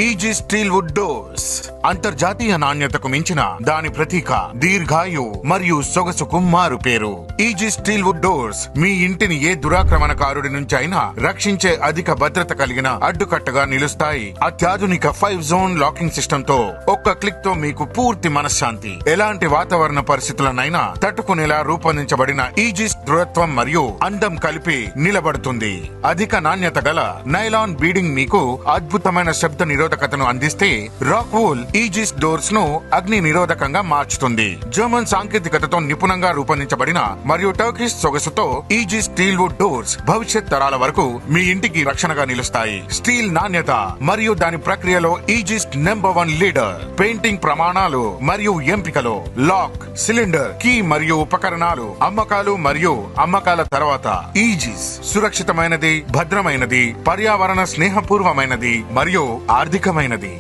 ఈజిస్ steel would doors అంతర్జాతీయ నాణ్యతకు మించిన దాని ప్రతీక, దీర్ఘాయు మరియు సొగసుకు మారు పేరు. ఈజిస్ స్టీల్ వుడ్ డోర్స్ మీ ఇంటిని ఏ దురాక్రమణకారుడి నుంచి అయినా రక్షించే అధిక భద్రత కలిగిన అడ్డుకట్టగా నిలుస్తాయి. అత్యాధునిక 5 జోన్ లాకింగ్ సిస్టమ్ తో ఒక్క క్లిక్ తో మీకు పూర్తి మనశ్శాంతి, ఎలాంటి వాతావరణ పరిస్థితులనైనా తట్టుకునేలా రూపొందించబడిన ఈజిస్ దృఢత్వం మరియు అందం కలిపి నిలబడుతుంది. అధిక నాణ్యత గల నైలాన్ బీడింగ్ మీకు అద్భుతమైన శబ్ద నిరోధకతను అందిస్తే, రాక్ వూల్ ఈజిస్ డోర్స్ ను అగ్ని నిరోధకంగా మార్చుతుంది. జర్మన్ సాంకేతికతతో నిపుణంగా రూపొందించబడిన మరియు టర్కిష్ సొగసుతో ఈజిస్ స్టీల్ వుడ్ డోర్స్ భవిష్యత్ తరాల వరకు మీ ఇంటికి రక్షణగా నిలుస్తాయి. స్టీల్ నాణ్యత మరియు దాని ప్రక్రియలో ఈజిస్ నెంబర్ 1 లీడర్. పెయింటింగ్ ప్రమాణాలు మరియు ఎంపికలో లాక్, సిలిండర్, కీ మరియు ఉపకరణాలు, అమ్మకాలు మరియు అమ్మకాల తర్వాత ఈజిస్ సురక్షితమైనది, భద్రమైనది, పర్యావరణ స్నేహపూర్వమైనది మరియు ఆర్థికమైనది.